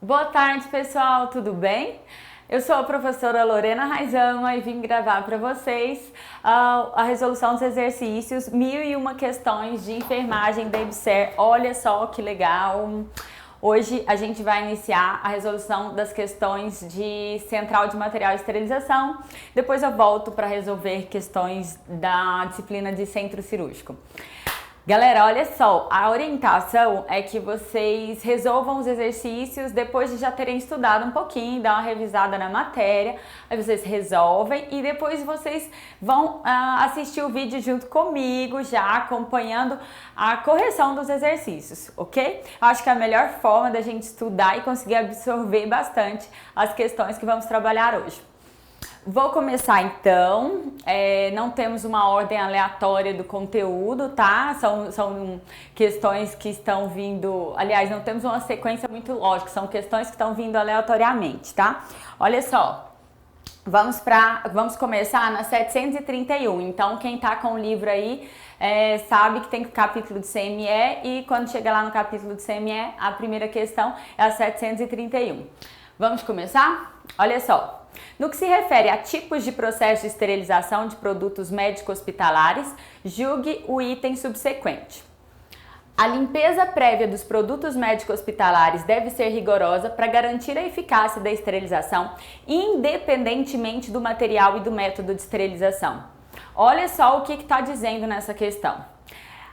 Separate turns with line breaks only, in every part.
Boa tarde, pessoal, tudo bem? Eu sou a professora Lorena Raizama e vim gravar para vocês a resolução dos exercícios 1001 questões de enfermagem da EBSER. Olha só que legal! Hoje a gente vai iniciar a resolução das questões de central de material e esterilização. Depois eu volto para resolver questões da disciplina de centro cirúrgico. Galera, olha só, a orientação é que vocês resolvam os exercícios depois de já terem estudado um pouquinho, dar uma revisada na matéria, aí vocês resolvem e depois vocês vão assistir o vídeo junto comigo, já acompanhando a correção dos exercícios, ok? Acho que é a melhor forma da gente estudar e conseguir absorver bastante as questões que vamos trabalhar hoje. Vou começar então, não temos uma ordem aleatória do conteúdo, tá? São questões que estão vindo, aliás, não temos uma sequência muito lógica, são questões que estão vindo aleatoriamente, tá? Olha só, vamos começar na 731, então quem tá com o livro aí sabe que tem o capítulo de CME e quando chega lá no capítulo de CME, a primeira questão é a 731. Vamos começar? Olha só. No que se refere a tipos de processo de esterilização de produtos médico-hospitalares, julgue o item subsequente. A limpeza prévia dos produtos médico-hospitalares deve ser rigorosa para garantir a eficácia da esterilização, independentemente do material e do método de esterilização. Olha só o que está dizendo nessa questão.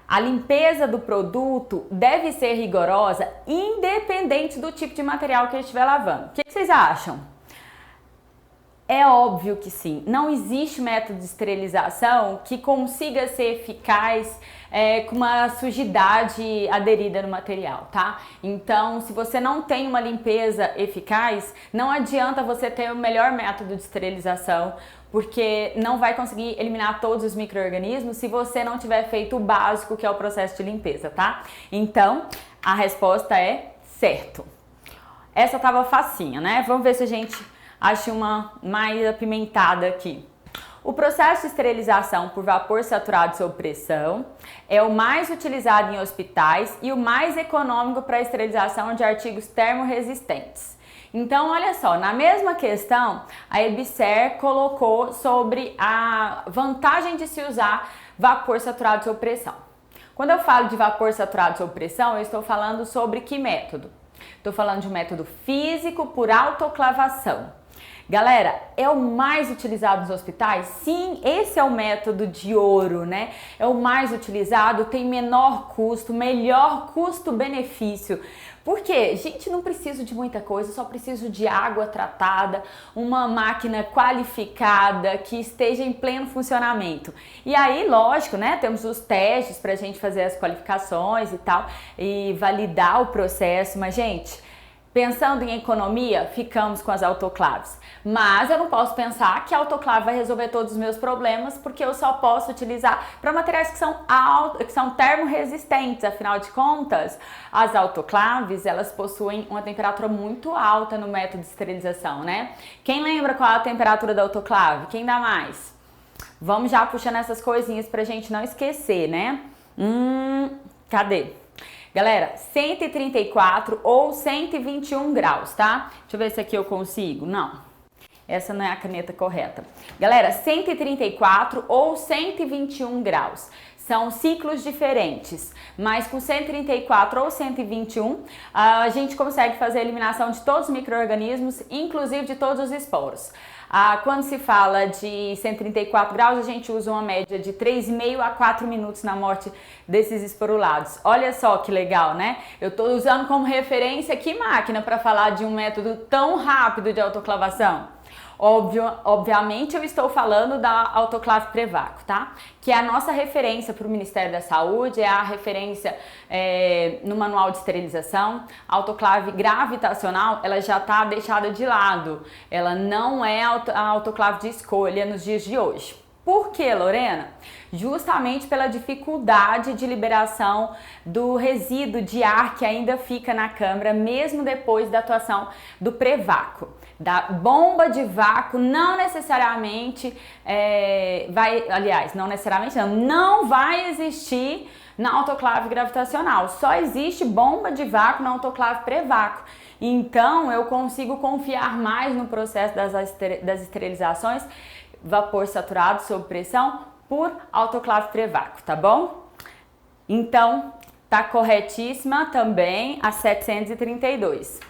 A limpeza do produto deve ser rigorosa, independente do tipo de material que ele estiver lavando. O que vocês acham? É óbvio que sim, não existe método de esterilização que consiga ser eficaz com uma sujidade aderida no material, tá? Então, se você não tem uma limpeza eficaz, não adianta você ter o melhor método de esterilização, porque não vai conseguir eliminar todos os micro-organismos se você não tiver feito o básico, que é o processo de limpeza, tá? Então, a resposta é certo. Essa tava facinha, né? Vamos ver se a gente acho uma mais apimentada aqui. O processo de esterilização por vapor saturado sob pressão é o mais utilizado em hospitais e o mais econômico para a esterilização de artigos termorresistentes. Então, olha só, na mesma questão, a EBSER colocou sobre a vantagem de se usar vapor saturado sob pressão. Quando eu falo de vapor saturado sob pressão, eu estou falando sobre que método? Estou falando de um método físico por autoclavação. Galera, é o mais utilizado nos hospitais? Sim, esse é o método de ouro, né? É o mais utilizado, tem menor custo, melhor custo-benefício. Por quê? Gente, não preciso de muita coisa, só preciso de água tratada, uma máquina qualificada que esteja em pleno funcionamento. E aí, lógico, né? Temos os testes pra gente fazer as qualificações e tal, e validar o processo, mas, gente, pensando em economia, ficamos com as autoclaves. Mas eu não posso pensar que a autoclave vai resolver todos os meus problemas, porque eu só posso utilizar para materiais que são termorresistentes. Afinal de contas, as autoclaves, elas possuem uma temperatura muito alta no método de esterilização, né? Quem lembra qual é a temperatura da autoclave? Quem dá mais? Vamos já puxando essas coisinhas pra gente não esquecer, né? Cadê? Galera, 134 ou 121 graus, tá? Deixa eu ver se aqui eu consigo. Não, essa não é a caneta correta. Galera, 134 ou 121 graus. São ciclos diferentes, mas com 134 ou 121, a gente consegue fazer a eliminação de todos os micro-organismos, inclusive de todos os esporos. Quando se fala de 134 graus, a gente usa uma média de 3,5 a 4 minutos na morte desses esporulados. Olha só que legal, né? Eu estou usando como referência que máquina para falar de um método tão rápido de autoclavação. Obviamente eu estou falando da autoclave Prevaco, tá? Que é a nossa referência para o Ministério da Saúde, é a referência no manual de esterilização. A autoclave gravitacional, ela já está deixada de lado. Ela não é a autoclave de escolha nos dias de hoje. Por que, Lorena? Justamente pela dificuldade de liberação do resíduo de ar que ainda fica na câmara, mesmo depois da atuação do pré-vácuo. Da bomba de vácuo não necessariamente não vai existir na autoclave gravitacional. Só existe bomba de vácuo na autoclave pré-vácuo. Então eu consigo confiar mais no processo das esterilizações, vapor saturado sob pressão por autoclave pré-vácuo, tá bom? Então tá corretíssima também a 732.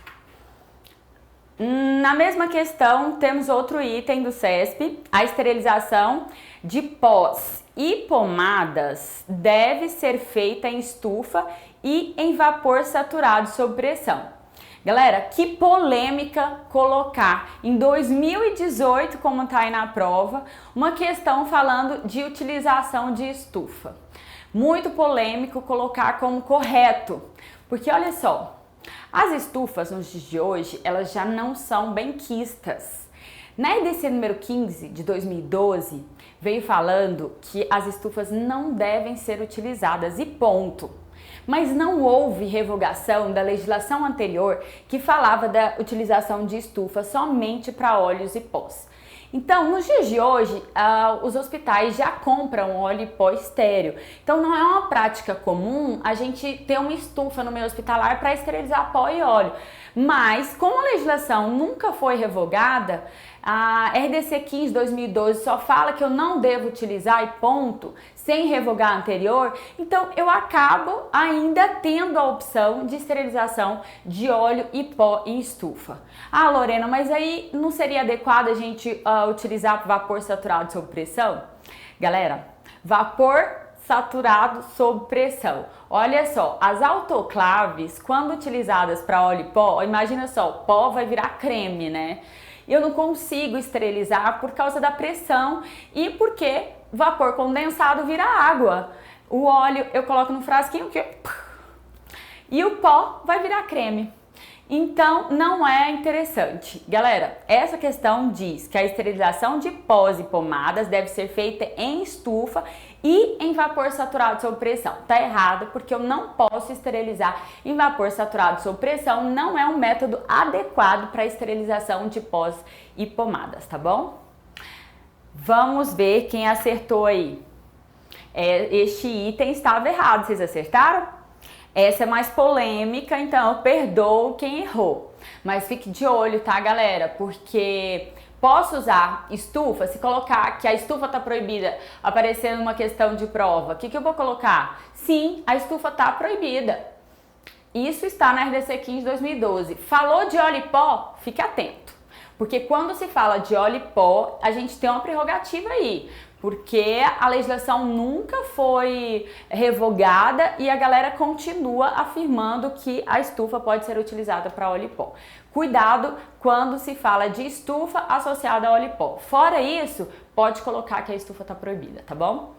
Na mesma questão, temos outro item do CESP, a esterilização de pós e pomadas deve ser feita em estufa e em vapor saturado sob pressão. Galera, que polêmica colocar em 2018, como tá aí na prova, uma questão falando de utilização de estufa. Muito polêmico colocar como correto, porque olha só, as estufas nos dias de hoje, elas já não são benquistas. Na EDC número 15 de 2012, veio falando que as estufas não devem ser utilizadas e ponto. Mas não houve revogação da legislação anterior que falava da utilização de estufa somente para óleos e pós. Então, nos dias de hoje, os hospitais já compram óleo e pó estéreo. Então, não é uma prática comum a gente ter uma estufa no meio hospitalar para esterilizar pó e óleo. Mas, como a legislação nunca foi revogada, a RDC 15 2012 só fala que eu não devo utilizar e ponto, sem revogar a anterior, então eu acabo ainda tendo a opção de esterilização de óleo e pó em estufa. Ah, Lorena, mas aí não seria adequado a gente utilizar vapor saturado sob pressão? Galera, vapor saturado sob pressão. Olha só, as autoclaves, quando utilizadas para óleo e pó, imagina só, o pó vai virar creme, né? Eu não consigo esterilizar por causa da pressão e porque vapor condensado vira água. O óleo eu coloco no frasquinho e o pó vai virar creme. Então não é interessante. Galera, essa questão diz que a esterilização de pós e pomadas deve ser feita em estufa e em vapor saturado sob pressão. Tá errado, porque eu não posso esterilizar em vapor saturado sob pressão, não é um método adequado para esterilização de pós e pomadas, tá bom? Vamos ver quem acertou aí. Este item estava errado, vocês acertaram? Essa é mais polêmica, então eu perdoo quem errou. Mas fique de olho, tá, galera? Porque posso usar estufa, se colocar que a estufa tá proibida, aparecendo uma questão de prova, o que eu vou colocar? Sim, a estufa tá proibida. Isso está na RDC 15 2012. Falou de óleo e pó? Fique atento. Porque quando se fala de óleo e pó, a gente tem uma prerrogativa aí. Porque a legislação nunca foi revogada e a galera continua afirmando que a estufa pode ser utilizada para óleo e pó. Cuidado quando se fala de estufa associada a óleo e pó. Fora isso, pode colocar que a estufa está proibida, tá bom?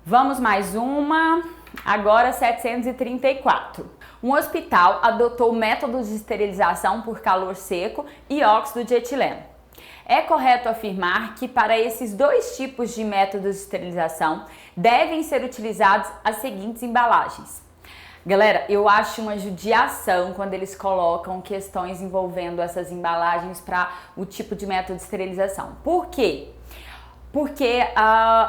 Vamos mais uma, agora 734. Um hospital adotou métodos de esterilização por calor seco e óxido de etileno. É correto afirmar que para esses dois tipos de métodos de esterilização devem ser utilizados as seguintes embalagens. Galera, eu acho uma judiação quando eles colocam questões envolvendo essas embalagens para o tipo de método de esterilização. Por quê? Porque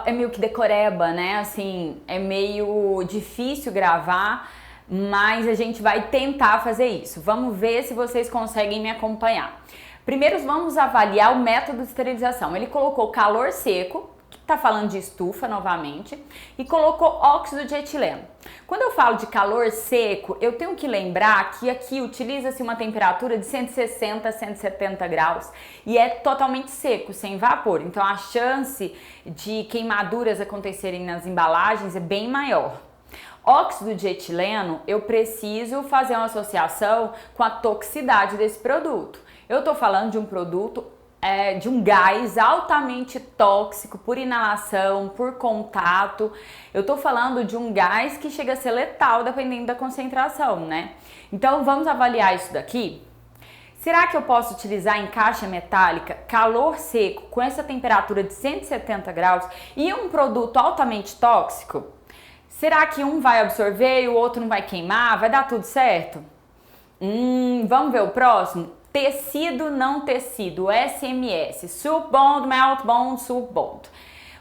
é meio que decoreba, né? Assim, é meio difícil gravar, mas a gente vai tentar fazer isso. Vamos ver se vocês conseguem me acompanhar. Primeiro vamos avaliar o método de esterilização. Ele colocou calor seco, que está falando de estufa novamente, e colocou óxido de etileno. Quando eu falo de calor seco, eu tenho que lembrar que aqui utiliza-se uma temperatura de 160 a 170 graus e é totalmente seco, sem vapor. Então a chance de queimaduras acontecerem nas embalagens é bem maior. Óxido de etileno, eu preciso fazer uma associação com a toxicidade desse produto. Eu tô falando de um produto, de um gás altamente tóxico por inalação, por contato. Eu tô falando de um gás que chega a ser letal dependendo da concentração, né? Então vamos avaliar isso daqui. Será que eu posso utilizar em caixa metálica calor seco com essa temperatura de 170 graus e um produto altamente tóxico? Será que um vai absorver e o outro não vai queimar? Vai dar tudo certo? Vamos ver o próximo? Tecido não tecido, SMS, Sup Bond, Melt Bond, Sup Bond.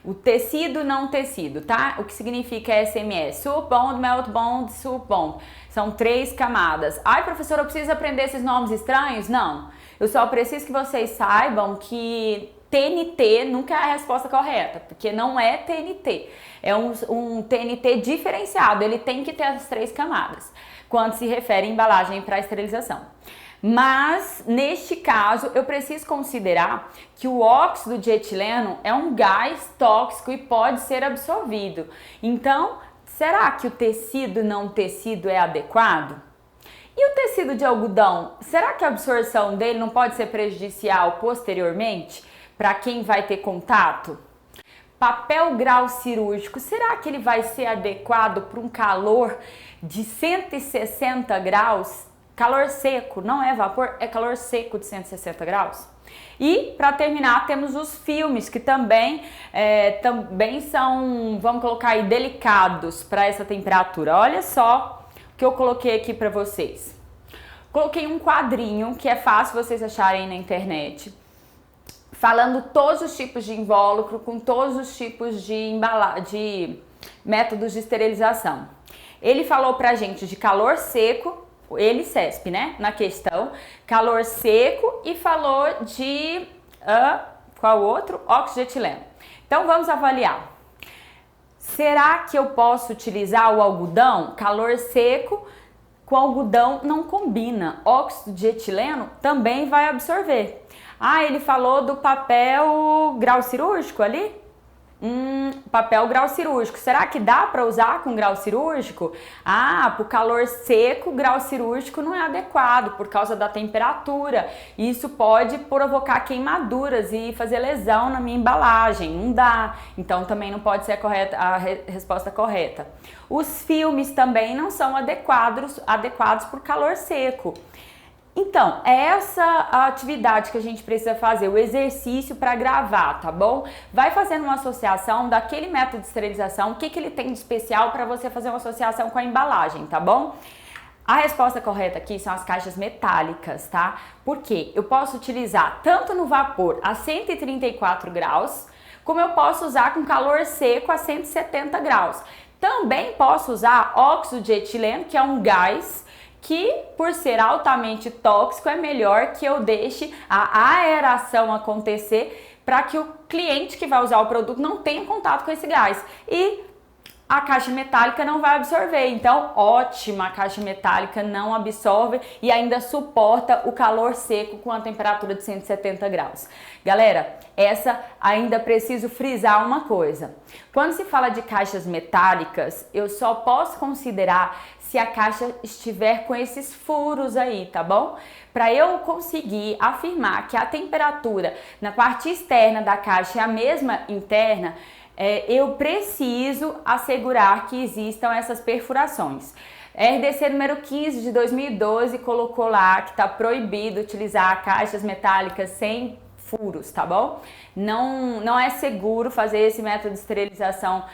o tecido não tecido, tá? O que significa SMS? Soap bond, melt bond, soap bond. São 3 camadas. Ai, professora, eu preciso aprender esses nomes estranhos? Não. Eu só preciso que vocês saibam que TNT nunca é a resposta correta, porque não é TNT. É um TNT diferenciado, ele tem que ter as 3 camadas, quando se refere à embalagem para esterilização. Mas, neste caso, eu preciso considerar que o óxido de etileno é um gás tóxico e pode ser absorvido. Então, será que o tecido não tecido é adequado? E o tecido de algodão, será que a absorção dele não pode ser prejudicial posteriormente para quem vai ter contato? Papel grau cirúrgico, será que ele vai ser adequado para um calor de 160 graus? Calor seco, não é vapor, é calor seco de 160 graus. E para terminar, temos os filmes, que também são, vamos colocar aí, delicados para essa temperatura. Olha só o que eu coloquei aqui para vocês. Coloquei um quadrinho que é fácil vocês acharem na internet, falando todos os tipos de invólucro, com todos os tipos de métodos de esterilização. Ele falou pra gente de calor seco, ele CESP, né, na questão, calor seco, e falou de, qual outro? Óxido de etileno. Então vamos avaliar. Será que eu posso utilizar o algodão? Calor seco com algodão não combina. Óxido de etileno também vai absorver. Ah, ele falou do papel grau cirúrgico ali? Papel grau cirúrgico. Será que dá para usar com grau cirúrgico? Ah, para o calor seco, grau cirúrgico não é adequado por causa da temperatura. Isso pode provocar queimaduras e fazer lesão na minha embalagem. Não dá. Então também não pode ser a resposta correta. Os filmes também não são adequados por calor seco. Então, é essa a atividade que a gente precisa fazer, o exercício para gravar, tá bom? Vai fazendo uma associação daquele método de esterilização, o que ele tem de especial para você fazer uma associação com a embalagem, tá bom? A resposta correta aqui são as caixas metálicas, tá? Porque eu posso utilizar tanto no vapor a 134 graus, como eu posso usar com calor seco a 170 graus. Também posso usar óxido de etileno, que é um gás, que por ser altamente tóxico é melhor que eu deixe a aeração acontecer para que o cliente que vai usar o produto não tenha contato com esse gás. E a caixa metálica não vai absorver, então ótima, a caixa metálica não absorve e ainda suporta o calor seco com a temperatura de 170 graus. Galera, essa ainda preciso frisar uma coisa. Quando se fala de caixas metálicas, eu só posso considerar se a caixa estiver com esses furos aí, tá bom? Para eu conseguir afirmar que a temperatura na parte externa da caixa é a mesma interna, eu preciso assegurar que existam essas perfurações. RDC número 15 de 2012 colocou lá que está proibido utilizar caixas metálicas sem furos, tá bom? Não é seguro fazer esse método de esterilização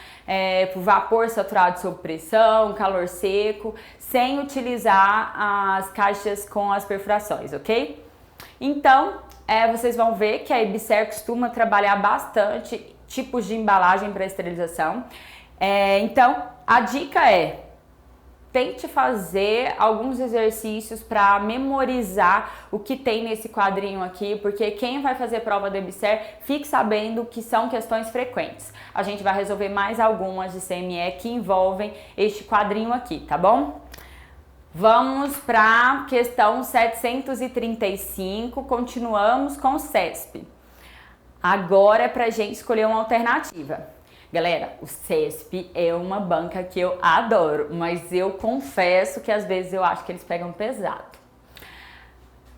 por vapor saturado sob pressão, calor seco, sem utilizar as caixas com as perfurações, ok? Então, vocês vão ver que a Ibser costuma trabalhar bastante tipos de embalagem para esterilização. Então, a dica é: tente fazer alguns exercícios para memorizar o que tem nesse quadrinho aqui, porque quem vai fazer prova do Ibser, fique sabendo que são questões frequentes. A gente vai resolver mais algumas de CME que envolvem este quadrinho aqui, tá bom? Vamos para questão 735, continuamos com o CESP. Agora é pra gente escolher uma alternativa. Galera, o CESP é uma banca que eu adoro, mas eu confesso que às vezes eu acho que eles pegam pesado.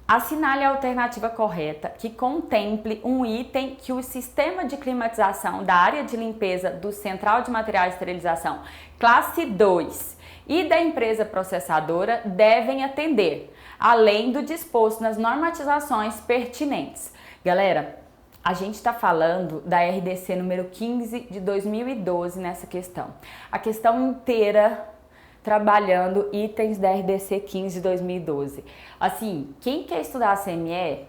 Assinale a alternativa correta que contemple um item que o sistema de climatização da área de limpeza do Central de Materiais de Esterilização classe 2 e da empresa processadora devem atender, além do disposto nas normatizações pertinentes. Galera, a gente está falando da RDC número 15 de 2012 nessa questão. A questão inteira trabalhando itens da RDC 15 de 2012. Assim, quem quer estudar a CME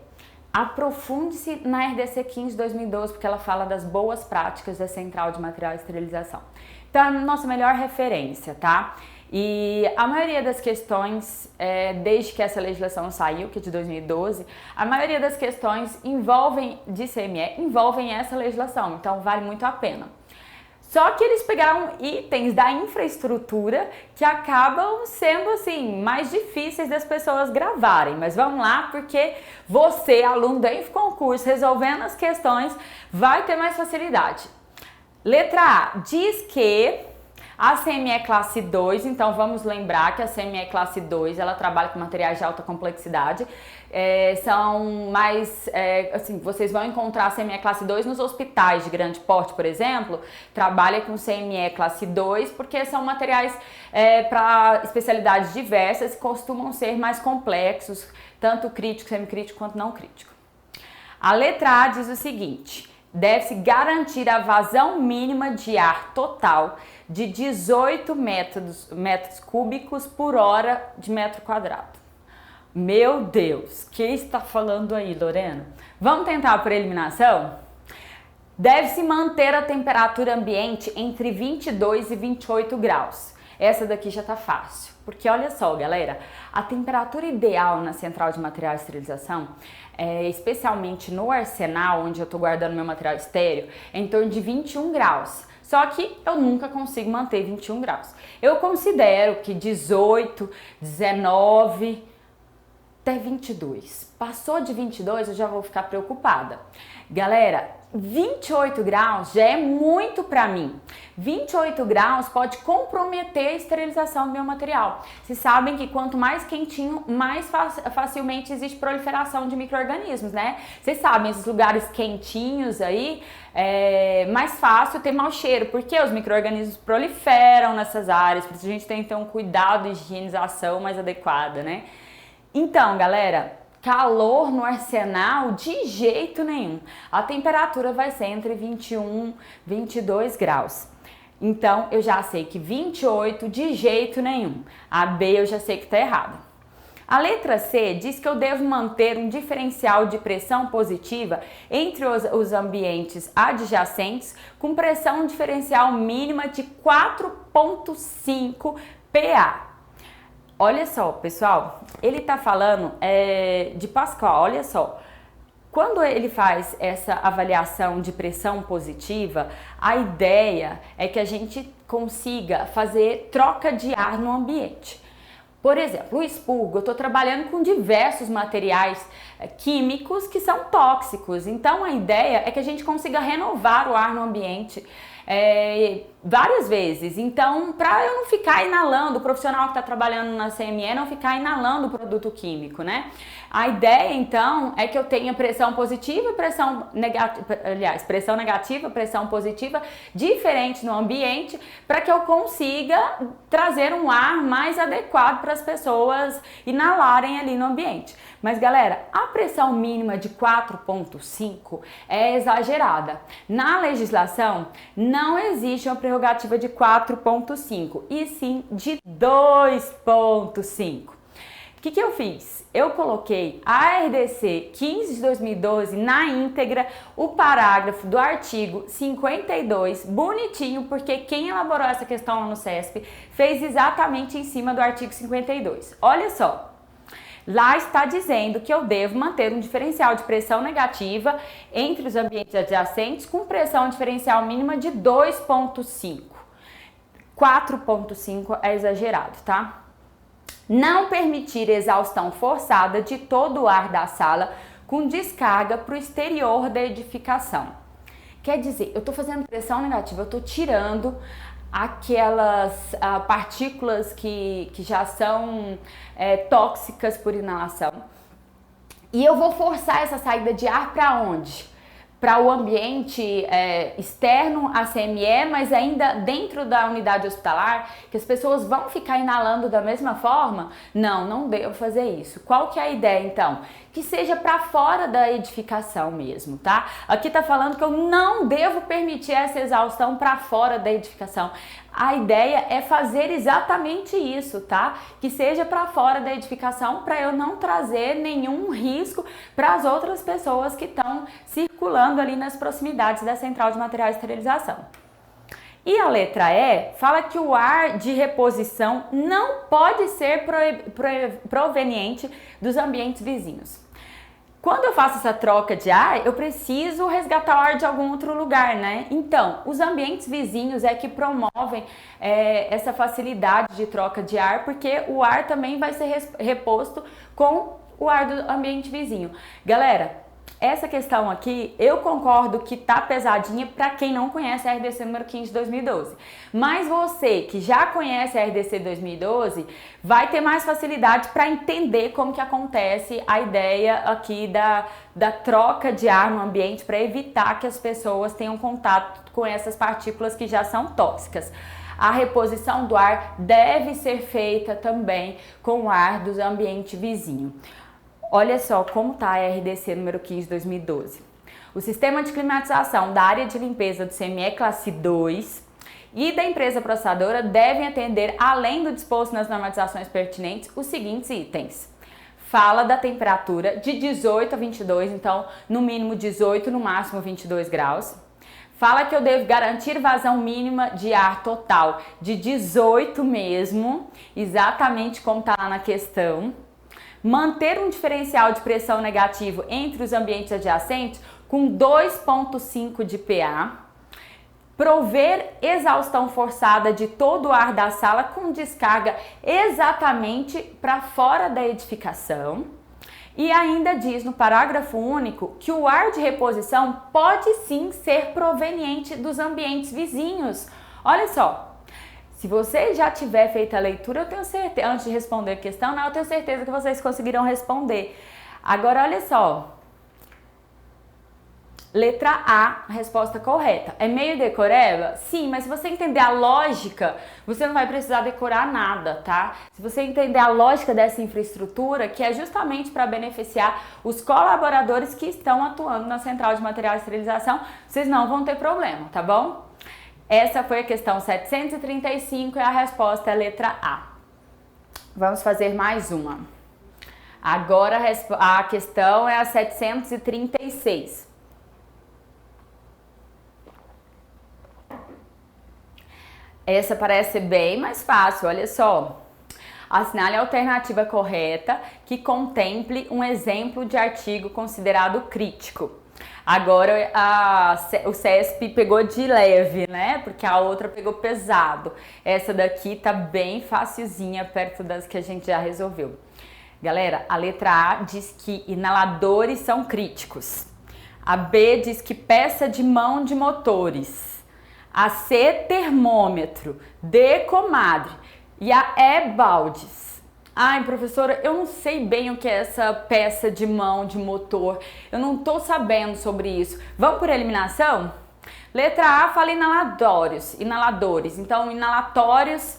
Aprofunde-se na RDC 15 de 2012, porque ela fala das boas práticas da Central de Material e Esterilização. Então, é a nossa melhor referência, tá? E a maioria das questões, desde que essa legislação saiu, que é de 2012, a maioria das questões de CME envolvem essa legislação, então vale muito a pena. Só que eles pegaram itens da infraestrutura que acabam sendo assim mais difíceis das pessoas gravarem. Mas vamos lá, porque você, aluno da Infoconcurso, resolvendo as questões, vai ter mais facilidade. Letra A diz que a CME classe 2, então vamos lembrar que a CME classe 2 ela trabalha com materiais de alta complexidade, são mais, assim, vocês vão encontrar a CME classe 2 nos hospitais de grande porte, por exemplo, trabalha com CME classe 2 porque são materiais para especialidades diversas e costumam ser mais complexos, tanto crítico, semicrítico quanto não crítico. A letra A diz o seguinte: deve-se garantir a vazão mínima de ar total de 18 metros cúbicos por hora de metro quadrado. Meu Deus, o que está falando aí, Lorena? Vamos tentar por eliminação? Deve-se manter a temperatura ambiente entre 22 e 28 graus. Essa daqui já tá fácil, porque olha só, galera, a temperatura ideal na central de material de esterilização, especialmente no arsenal, onde eu tô guardando meu material estéreo, é em torno de 21 graus. Só que eu nunca consigo manter 21 graus. Eu considero que 18, 19, até 22. Passou de 22, eu já vou ficar preocupada. Galera, 28 graus já é muito para mim. 28 graus pode comprometer a esterilização do meu material. Vocês sabem que quanto mais quentinho, mais facilmente existe proliferação de micro-organismos, né? Vocês sabem, esses lugares quentinhos aí, é mais fácil ter mau cheiro, porque os micro-organismos proliferam nessas áreas, por isso a gente tem que ter um cuidado e higienização mais adequada, né? Então, galera, calor no arsenal de jeito nenhum. A temperatura vai ser entre 21 e 22 graus. Então, eu já sei que 28 de jeito nenhum. A B eu já sei que está errado. A letra C diz que eu devo manter um diferencial de pressão positiva entre os ambientes adjacentes com pressão diferencial mínima de 4,5 PA. Olha só, pessoal, ele tá falando de Pascal, olha só. Quando ele faz essa avaliação de pressão positiva, a ideia é que a gente consiga fazer troca de ar no ambiente. Por exemplo, o expurgo, eu estou trabalhando com diversos materiais químicos que são tóxicos. Então, a ideia é que a gente consiga renovar o ar no ambiente várias vezes. Então, para eu não ficar inalando, o profissional que está trabalhando na CME não ficar inalando o produto químico, né? A ideia, então, é que eu tenha pressão positiva e pressão negativa, aliás, pressão negativa, pressão positiva, diferente no ambiente, para que eu consiga trazer um ar mais adequado para as pessoas inalarem ali no ambiente. Mas, galera, a pressão mínima de 4,5 é exagerada. Na legislação, não existe uma prerrogativa de 4,5, e sim de 2,5. O que eu fiz? Eu coloquei a RDC 15 de 2012 na íntegra, o parágrafo do artigo 52, bonitinho, porque quem elaborou essa questão lá no CESP fez exatamente em cima do artigo 52. Olha só. Lá está dizendo que eu devo manter um diferencial de pressão negativa entre os ambientes adjacentes com pressão diferencial mínima de 2,5. 4,5 é exagerado, tá? Não permitir exaustão forçada de todo o ar da sala com descarga para o exterior da edificação. Quer dizer, eu estou fazendo pressão negativa, eu estou tirando aquelas partículas que já são tóxicas por inalação. E eu vou forçar essa saída de ar para onde? Para o ambiente externo, a CME, mas ainda dentro da unidade hospitalar, que as pessoas vão ficar inalando da mesma forma? Não, não devo fazer isso. Qual que é a ideia, então? que seja para fora da edificação mesmo, tá? Aqui tá falando que eu não devo permitir essa exaustão para fora da edificação. A ideia é fazer exatamente isso, tá? Que seja para fora da edificação, para eu não trazer nenhum risco para as outras pessoas que estão circulando ali nas proximidades da central de materiais de esterilização. E a letra E fala que o ar de reposição não pode ser proveniente dos ambientes vizinhos. Quando eu faço essa troca de ar, eu preciso resgatar o ar de algum outro lugar, né? Então, os ambientes vizinhos é que promovem essa facilidade de troca de ar, porque o ar também vai ser reposto com o ar do ambiente vizinho. Galera, essa questão aqui, eu concordo que tá pesadinha para quem não conhece a RDC número 15 de 2012. Mas você que já conhece a RDC 2012, vai ter mais facilidade para entender como que acontece a ideia aqui da troca de ar no ambiente para evitar que as pessoas tenham contato com essas partículas que já são tóxicas. A reposição do ar deve ser feita também com o ar do ambiente vizinho. Olha só como está a RDC número 15 de 2012. O sistema de climatização da área de limpeza do CME classe 2 e da empresa processadora devem atender, além do disposto nas normatizações pertinentes, os seguintes itens. Fala da temperatura de 18 a 22, então no mínimo 18, no máximo 22 graus. Fala que eu devo garantir vazão mínima de ar total de 18 mesmo, exatamente como está lá na questão. Manter um diferencial de pressão negativo entre os ambientes adjacentes com 2,5 de PA. Prover exaustão forçada de todo o ar da sala com descarga exatamente para fora da edificação. E ainda diz no parágrafo único que o ar de reposição pode sim ser proveniente dos ambientes vizinhos. Olha só. Se você já tiver feito a leitura, eu tenho certeza, antes de responder a questão, eu tenho certeza que vocês conseguirão responder. Agora, olha só. Letra A, a resposta correta. É meio decoreba? Sim, mas se você entender a lógica, você não vai precisar decorar nada, tá? Se você entender a lógica dessa infraestrutura, que é justamente para beneficiar os colaboradores que estão atuando na central de material de esterilização, vocês não vão ter problema, tá bom? Essa foi a questão 735 e a resposta é a letra A. Vamos fazer mais uma. Agora a questão é a 736. Essa parece bem mais fácil, olha só. Assinale a alternativa correta que contemple um exemplo de artigo considerado crítico. Agora o CESP pegou de leve, né? Porque a outra pegou pesado. Essa daqui tá bem facilzinha perto das que a gente já resolveu. Galera, a letra A diz que inaladores são críticos. A B diz que peça de mão de motores. A C, termômetro. D, comadre. E a E, baldes. Ai, professora, eu não sei bem o que é essa peça de mão de motor. Eu não tô sabendo sobre isso. Vamos por eliminação? Letra A fala inaladores. Então, inalatórios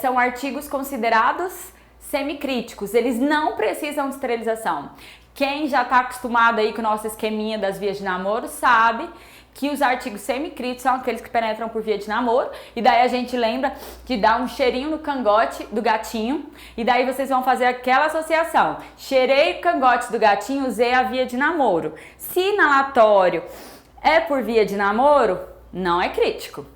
são artigos considerados semicríticos. Eles não precisam de esterilização. Quem já está acostumado aí com o nosso esqueminha das vias de namoro sabe que os artigos semicríticos são aqueles que penetram por via de namoro, e daí a gente lembra de dar um cheirinho no cangote do gatinho, e daí vocês vão fazer aquela associação. Cheirei o cangote do gatinho, usei a via de namoro. Se inalatório é por via de namoro, não é crítico.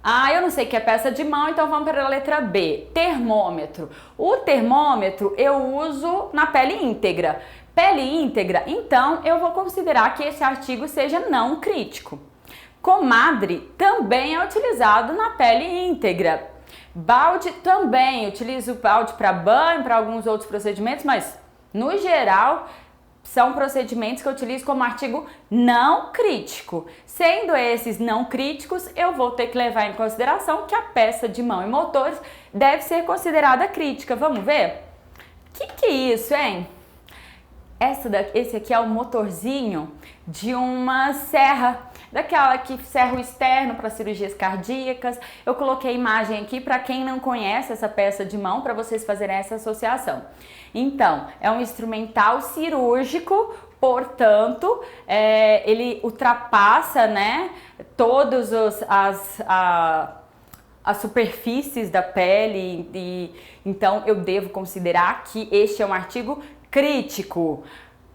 Ah, eu não sei o que é peça de mão, então vamos para a letra B. Termômetro. O termômetro eu uso na pele íntegra. Pele íntegra, então eu vou considerar que esse artigo seja não crítico. Comadre também é utilizado na pele íntegra. Balde também, utilizo o balde para banho, para alguns outros procedimentos, mas no geral são procedimentos que eu utilizo como artigo não crítico. Sendo esses não críticos, eu vou ter que levar em consideração que a peça de mão e motores deve ser considerada crítica. Vamos ver? Que é isso, hein? Esse aqui é o motorzinho de uma serra. daquela que serra o externo para cirurgias cardíacas. Eu coloquei imagem aqui para quem não conhece essa peça de mão, para vocês fazerem essa associação. Então, é um instrumental cirúrgico, portanto, ele ultrapassa, né, todas as superfícies da pele, e então eu devo considerar que este é um artigo crítico.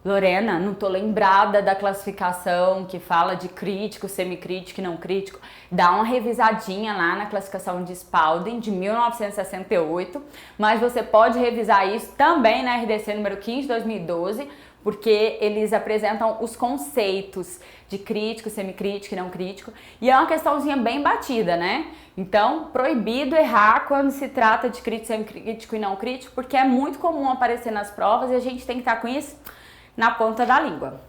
Lorena, não tô lembrada da classificação que fala de crítico, semicrítico e não crítico. Dá uma revisadinha lá na classificação de Spalding de 1968, mas você pode revisar isso também na RDC número 15 de 2012, porque eles apresentam os conceitos de crítico, semicrítico e não crítico, e é uma questãozinha bem batida, né? Então, proibido errar quando se trata de crítico, semicrítico e não crítico, porque é muito comum aparecer nas provas e a gente tem que estar com isso na ponta da língua.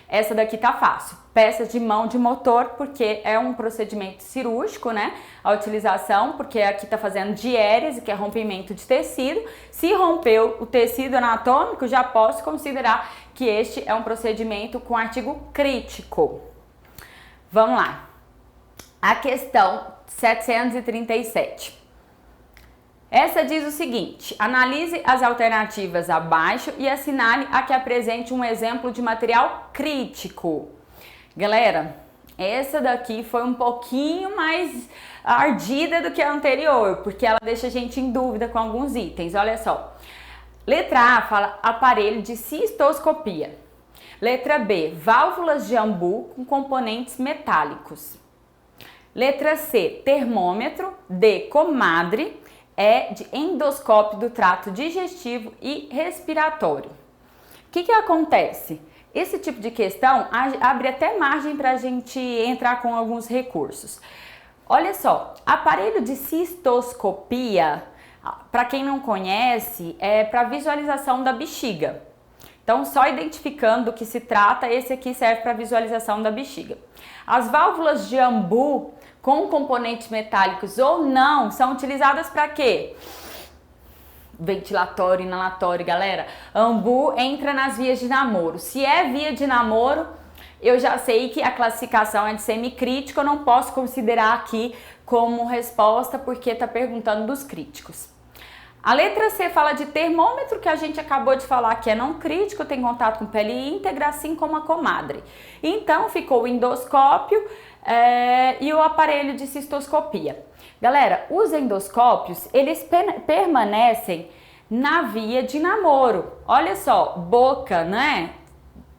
Essa daqui tá fácil. Peças de mão de motor, porque é um procedimento cirúrgico, né? A utilização, porque aqui tá fazendo diérese, que é rompimento de tecido. Se rompeu o tecido anatômico, já posso considerar que este é um procedimento com artigo crítico. Vamos lá. A questão 737. Essa diz o seguinte: analise as alternativas abaixo e assinale a que apresente um exemplo de material crítico. Galera, essa daqui foi um pouquinho mais ardida do que a anterior, porque ela deixa a gente em dúvida com alguns itens. Olha só. Letra A fala aparelho de cistoscopia. Letra B, válvulas de Ambu com componentes metálicos. Letra C, termômetro. D, comadre. É de endoscópio do trato digestivo e respiratório. O que acontece? Esse tipo de questão abre até margem para a gente entrar com alguns recursos. Olha só, aparelho de cistoscopia, para quem não conhece, é para visualização da bexiga. Então, só identificando do que se trata, esse aqui serve para visualização da bexiga. As válvulas de Ambu com componentes metálicos ou não, são utilizadas para quê? Ventilatório, inalatório, galera. Ambu entra nas vias de namoro. Se é via de namoro, eu já sei que a classificação é de semicrítico, eu não posso considerar aqui como resposta, porque está perguntando dos críticos. A letra C fala de termômetro, que a gente acabou de falar que é não crítico, tem contato com pele íntegra, assim como a comadre. Então, ficou o endoscópio e o aparelho de cistoscopia. Galera, os endoscópios, eles permanecem na via de namoro. Olha só, boca, né?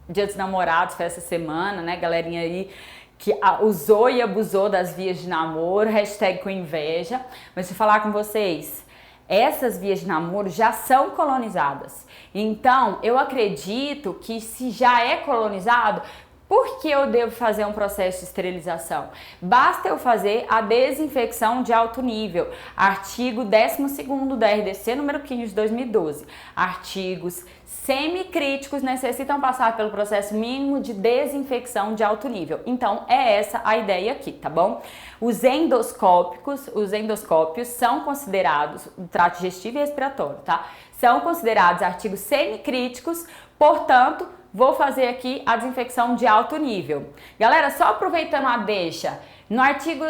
Dia dos namorados foi essa semana, né? Galerinha aí que usou e abusou das vias de namoro, hashtag com inveja. Mas se falar com vocês, essas vias de namoro já são colonizadas. Então, eu acredito que se já é colonizado, por que eu devo fazer um processo de esterilização? Basta eu fazer a desinfecção de alto nível. Artigo 12º da RDC número 15 de 2012. Artigos semicríticos necessitam passar pelo processo mínimo de desinfecção de alto nível. Então, é essa a ideia aqui, tá bom? Os endoscópios são considerados, o trato digestivo e respiratório, tá? São considerados artigos semicríticos, portanto, vou fazer aqui a desinfecção de alto nível. Galera, só aproveitando a deixa, no artigo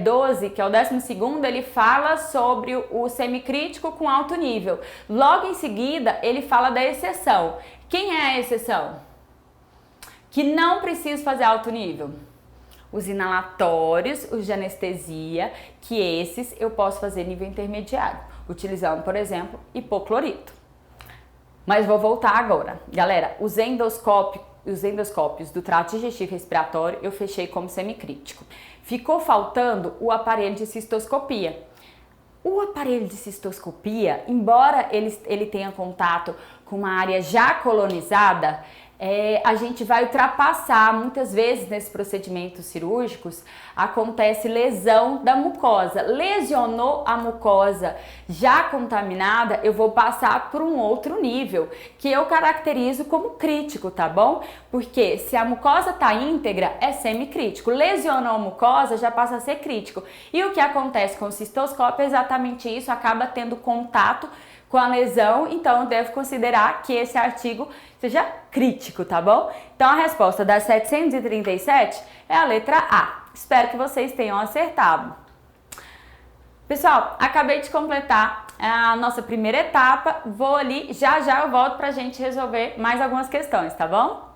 12, que é o 12º, ele fala sobre o semicrítico com alto nível. Logo em seguida, ele fala da exceção. Quem é a exceção? Que não precisa fazer alto nível. Os inalatórios, os de anestesia, que esses eu posso fazer nível intermediário, utilizando, por exemplo, hipoclorito. Mas vou voltar agora. Galera, os endoscópios do trato digestivo e respiratório eu fechei como semicrítico. Ficou faltando o aparelho de cistoscopia. O aparelho de cistoscopia, embora ele tenha contato com uma área já colonizada, a gente vai ultrapassar, muitas vezes nesses procedimentos cirúrgicos, acontece lesão da mucosa. Lesionou a mucosa já contaminada, eu vou passar por um outro nível, que eu caracterizo como crítico, tá bom? Porque se a mucosa tá íntegra, é semicrítico. Lesionou a mucosa, já passa a ser crítico. E o que acontece com o cistoscópio é exatamente isso, acaba tendo contato com a lesão, então eu devo considerar que esse artigo seja crítico, tá bom? Então a resposta da 737 é a letra A. Espero que vocês tenham acertado. Pessoal, acabei de completar a nossa primeira etapa, vou ali, já eu volto pra gente resolver mais algumas questões, tá bom?